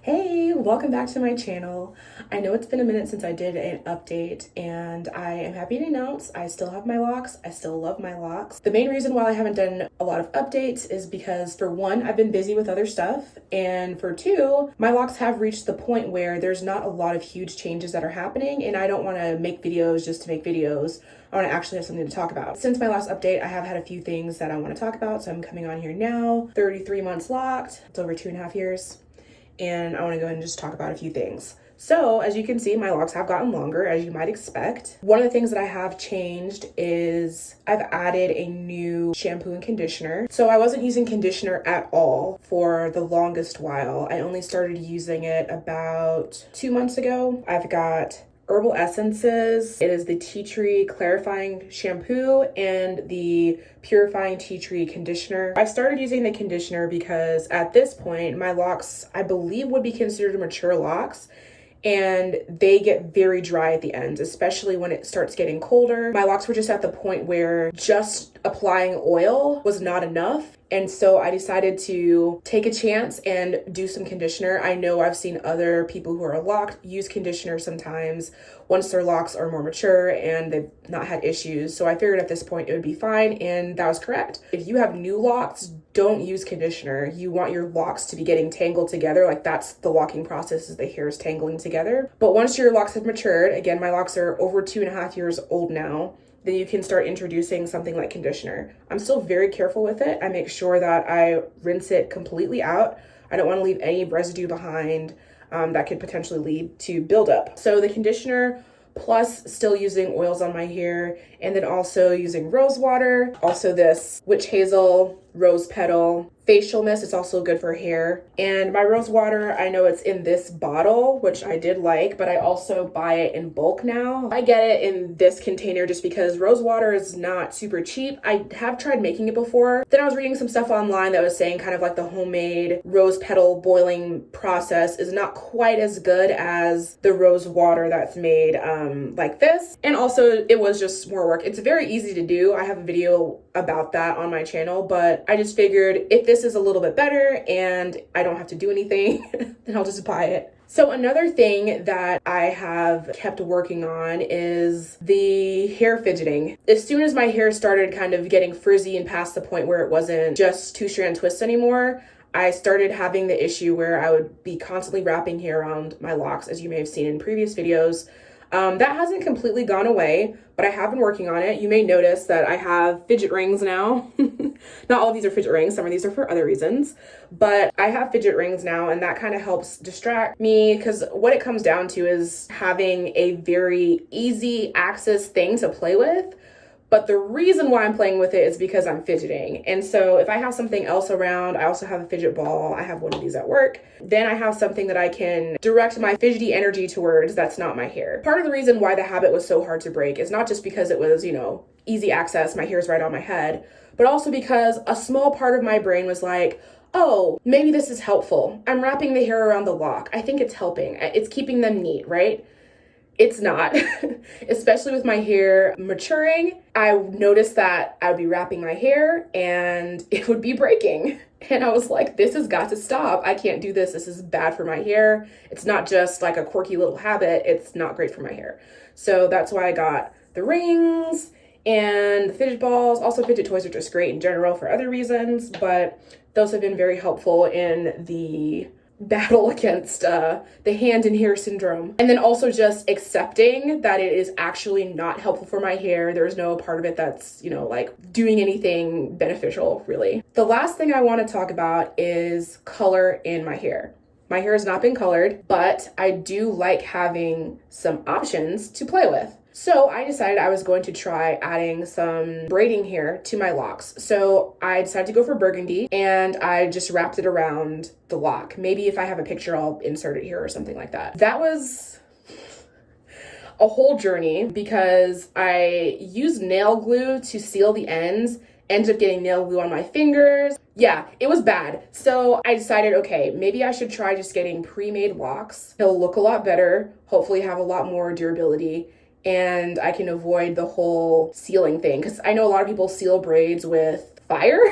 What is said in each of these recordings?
Hey, welcome back to my channel. I know it's been a minute since I did an update, and I am happy to announce I still have my locks. I still love my locks. The main reason why I haven't done a lot of updates is because, for one, I've been busy with other stuff, and for two, my locks have reached the point where there's not a lot of huge changes that are happening, and I don't want to make videos just to make videos. I want to actually have something to talk about. Since my last update, I have had a few things that I want to talk about, so I'm coming on here now. 33 months locked. It's over 2.5 years. And I want to go ahead and just talk about a few things. So as you can see, my locks have gotten longer, as you might expect. One of the things that I have changed is I've added a new shampoo and conditioner. So I wasn't using conditioner at all for the longest while. I only started using it about 2 months ago. I've got herbal essences. It is the tea tree clarifying shampoo and the purifying tea tree conditioner. I started using the conditioner because at this point, my locks, I believe, would be considered mature locks, and they get very dry at the ends, especially when it starts getting colder. My locks were just at the point where just applying oil was not enough. And so I decided to take a chance and do some conditioner. I know I've seen other people who are locked use conditioner sometimes once their locks are more mature and they've not had issues. So I figured at this point it would be fine, and that was correct. If you have new locks, don't use conditioner. You want your locks to be getting tangled together. Like, that's the locking process, is the hairs tangling together. But once your locks have matured, again, my locks are over 2.5 years old now, then you can start introducing something like conditioner. I'm still very careful with it. I make sure that I rinse it completely out. I don't want to leave any residue behind that could potentially lead to buildup. So the conditioner, plus still using oils on my hair, and then also using rose water. Also this witch hazel, rose petal, facial mist. It's also good for hair. And my rose water, I know it's in this bottle, which I did like, but I also buy it in bulk now. I get it in this container just because rose water is not super cheap. I have tried making it before. Then I was reading some stuff online that was saying kind of like the homemade rose petal boiling process is not quite as good as the rose water that's made like this. And also it was just more work. It's very easy to do. I have a video about that on my channel, but I just figured if this is a little bit better and I don't have to do anything, then I'll just buy it. So another thing that I have kept working on is the hair fidgeting. As soon as my hair started kind of getting frizzy and past the point where it wasn't just 2-strand twists anymore, I started having the issue where I would be constantly wrapping hair around my locks, as you may have seen in previous videos. That hasn't completely gone away, but I have been working on it. You may notice that I have fidget rings now. Not all of these are fidget rings. Some of these are for other reasons, but I have fidget rings now, and that kind of helps distract me, because what it comes down to is having a very easy access thing to play with. But the reason why I'm playing with it is because I'm fidgeting. And so if I have something else around, I also have a fidget ball. I have one of these at work. Then I have something that I can direct my fidgety energy towards that's not my hair. Part of the reason why the habit was so hard to break is not just because it was, easy access, my hair's right on my head, but also because a small part of my brain was like, oh, maybe this is helpful. I'm wrapping the hair around the lock. I think it's helping. It's keeping them neat, right? It's not, especially with my hair maturing. I noticed that I would be wrapping my hair and it would be breaking. And I was like, this has got to stop. I can't do this. This is bad for my hair. It's not just like a quirky little habit. It's not great for my hair. So that's why I got the rings and the fidget balls. Also, fidget toys are just great in general for other reasons, but those have been very helpful in the battle against the hand and hair syndrome. And then also just accepting that it is actually not helpful for my hair. There's no part of it that's, like doing anything beneficial, really. The last thing I want to talk about is color in my hair. My hair has not been colored, but I do like having some options to play with. So I decided I was going to try adding some braiding hair to my locks. So I decided to go for Burgundy, and I just wrapped it around the lock. Maybe if I have a picture, I'll insert it here or something like that. That was a whole journey because I used nail glue to seal the ends, ended up getting nail glue on my fingers. Yeah, it was bad. So I decided, okay, maybe I should try just getting pre-made locks. It'll look a lot better, hopefully have a lot more durability, and I can avoid the whole sealing thing, because I know a lot of people seal braids with fire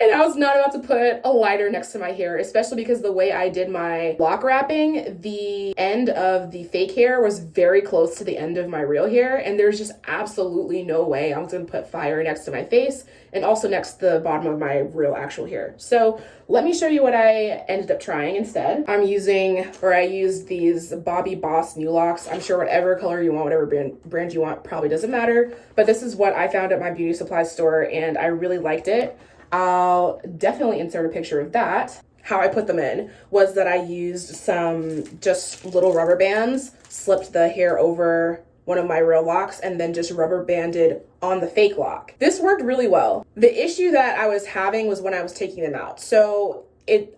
And I was not about to put a lighter next to my hair, especially because the way I did my lock wrapping, the end of the fake hair was very close to the end of my real hair, and there's just absolutely no way I was going to put fire next to my face and also next to the bottom of my real actual hair. So let me show you what I ended up trying instead. I used these Bobby Boss new locks. I'm sure whatever color you want, whatever brand you want, probably doesn't matter, but this is what I found at my beauty supply store and I really liked it. I'll definitely insert a picture of that. How I put them in was that I used some just little rubber bands, slipped the hair over one of my real locks, and then just rubber banded on the fake lock. This worked really well. The issue that I was having was when I was taking them out. So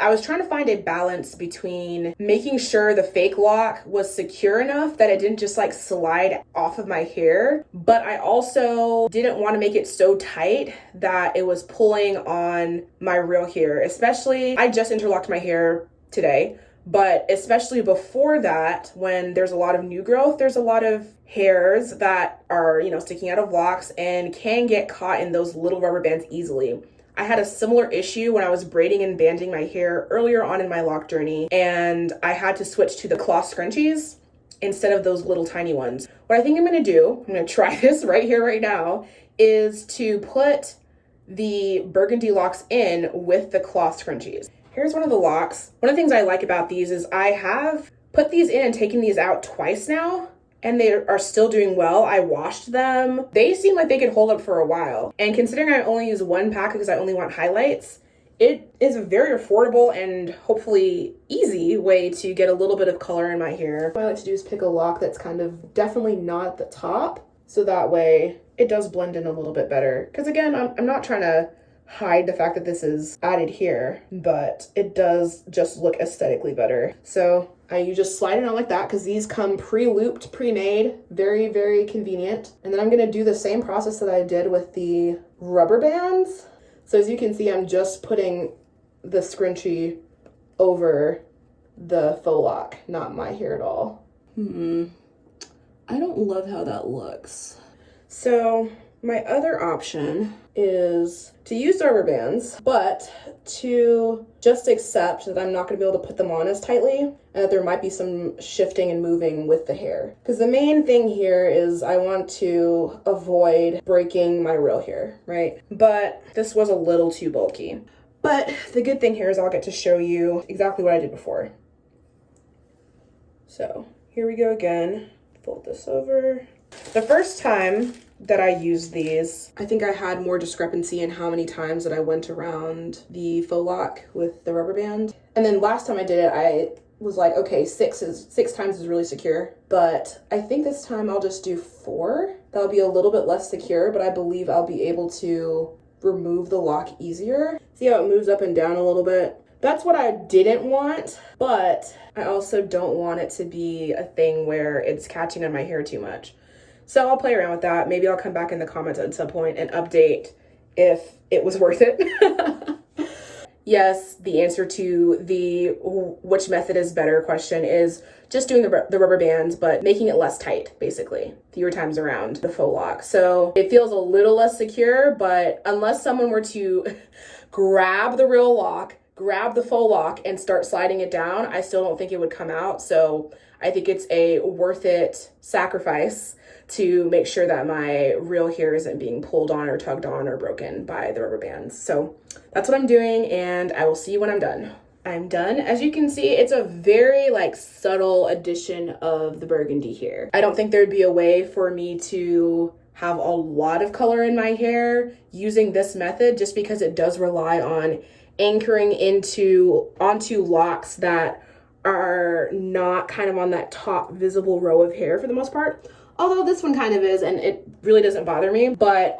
I was trying to find a balance between making sure the fake lock was secure enough that it didn't just like slide off of my hair, but I also didn't want to make it so tight that it was pulling on my real hair. Especially, I just interlocked my hair today, but especially before that, when there's a lot of new growth, there's a lot of hairs that are, sticking out of locks and can get caught in those little rubber bands easily. I had a similar issue when I was braiding and banding my hair earlier on in my lock journey, and I had to switch to the cloth scrunchies instead of those little tiny ones. What I think I'm going to do, I'm going to try this right here, right now, is to put the Burgundy locks in with the cloth scrunchies. Here's one of the locks. One of the things I like about these is I have put these in and taken these out twice now, and they are still doing well. I washed them. They seem like they could hold up for a while. And considering I only use one pack because I only want highlights, it is a very affordable and hopefully easy way to get a little bit of color in my hair. What I like to do is pick a lock that's kind of definitely not at the top, so that way it does blend in a little bit better. Because again, I'm not trying to hide the fact that this is added here, but it does just look aesthetically better. So you just slide it on like that because these come pre-looped, pre-made, very, very convenient. And then I'm gonna do the same process that I did with the rubber bands. So as you can see, I'm just putting the scrunchie over the faux lock, not my hair at all. I don't love how that looks. So my other option is to use rubber bands, but to just accept that I'm not going to be able to put them on as tightly and that there might be some shifting and moving with the hair. Because the main thing here is I want to avoid breaking my real hair, right? But this was a little too bulky. But the good thing here is I'll get to show you exactly what I did before. So here we go again. Fold this over. The first time that I used these, I think I had more discrepancy in how many times that I went around the faux lock with the rubber band. And then last time I did it, I was like, okay, six times is really secure. But I think this time I'll just do 4. That'll be a little bit less secure, but I believe I'll be able to remove the lock easier. See how it moves up and down a little bit? That's what I didn't want, but I also don't want it to be a thing where it's catching on my hair too much. So I'll play around with that. Maybe I'll come back in the comments at some point and update if it was worth it. Yes, the answer to the which method is better question is just doing the rubber bands, but making it less tight, basically. Fewer times around the faux lock. So it feels a little less secure, but unless someone were to grab the real lock, grab the faux lock and start sliding it down, I still don't think it would come out. So I think it's a worth it sacrifice to make sure that my real hair isn't being pulled on or tugged on or broken by the rubber bands. So that's what I'm doing, and I will see you when I'm done. I'm done. As you can see, it's a very subtle addition of the burgundy here. I don't think there'd be a way for me to have a lot of color in my hair using this method, just because it does rely on anchoring onto locks that are not kind of on that top visible row of hair for the most part. Although this one kind of is, and it really doesn't bother me. But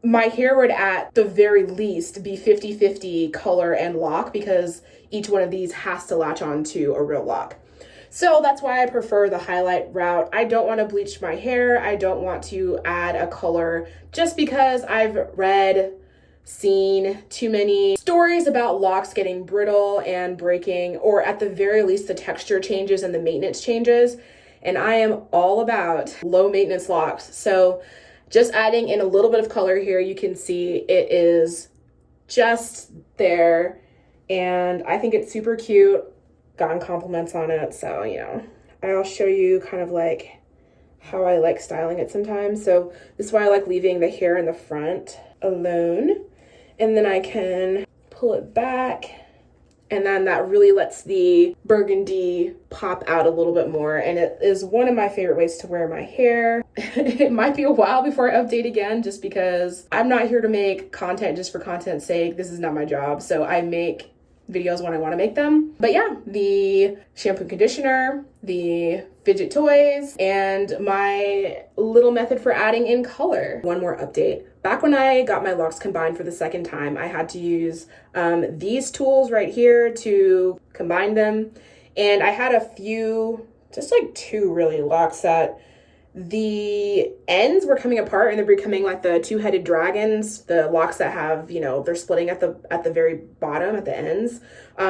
my hair would at the very least be 50-50 color and lock, because each one of these has to latch on to a real lock. So that's why I prefer the highlight route. I don't want to bleach my hair. I don't want to add a color, just because I've seen too many stories about locks getting brittle and breaking, or at the very least the texture changes and the maintenance changes. And I am all about low maintenance locks. So just adding in a little bit of color here, you can see it is just there, and I think it's super cute. Gotten compliments on it, so you know, I'll show you kind of like how I like styling it sometimes. So this is why I like leaving the hair in the front alone, and then I can pull it back, and then that really lets the burgundy pop out a little bit more, and it is one of my favorite ways to wear my hair. It might be a while before I update again, just because I'm not here to make content just for content's sake. This is not my job, so I make videos when I want to make them. But yeah, the shampoo and conditioner, the fidget toys, and my little method for adding in color. One more update. Back when I got my locks combined for the second time, I had to use these tools right here to combine them. And I had a few, just like 2 really locks that the ends were coming apart and they're becoming like the 2-headed dragons, the locks that have, you know, they're splitting at the very bottom at the ends.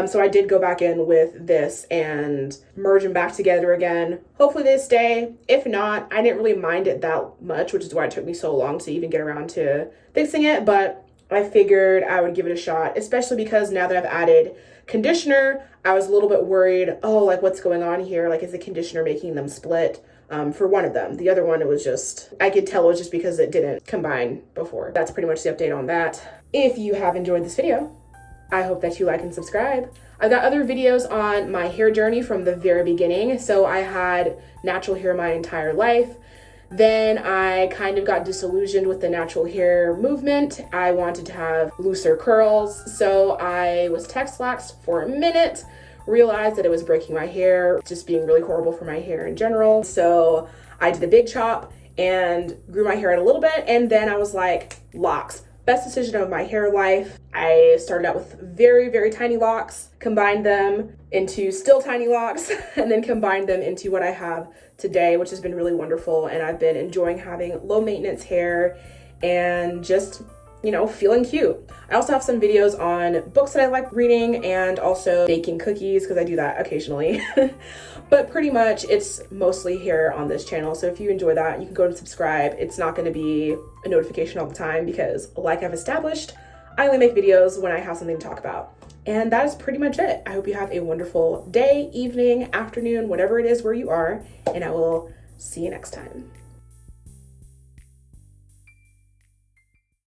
So I did go back in with this and merge them back together again. Hopefully they stay. If not, I didn't really mind it that much, which is why it took me so long to even get around to fixing it. But I figured I would give it a shot, especially because now that I've added conditioner, I was a little bit worried, oh, like what's going on here? Like, is the conditioner making them split? For one of them. The other one, it was just, I could tell it was just because it didn't combine before. That's pretty much the update on that. If you have enjoyed this video, I hope that you like and subscribe. I've got other videos on my hair journey from the very beginning. So I had natural hair my entire life. Then I kind of got disillusioned with the natural hair movement. I wanted to have looser curls. So I was Tex-Laxed for a minute, realized that it was breaking my hair, just being really horrible for my hair in general. So I did the big chop and grew my hair out a little bit, and then I was like, locks, best decision of my hair life. I started out with very, very tiny locks, combined them into still tiny locks, and then combined them into what I have today, which has been really wonderful. And I've been enjoying having low maintenance hair and just, you know, feeling cute. I also have some videos on books that I like reading and also baking cookies, because I do that occasionally. But pretty much it's mostly here on this channel. So if you enjoy that, you can go and subscribe. It's not going to be a notification all the time because, like I've established, I only make videos when I have something to talk about. And that is pretty much it. I hope you have a wonderful day, evening, afternoon, whatever it is where you are, and I will see you next time.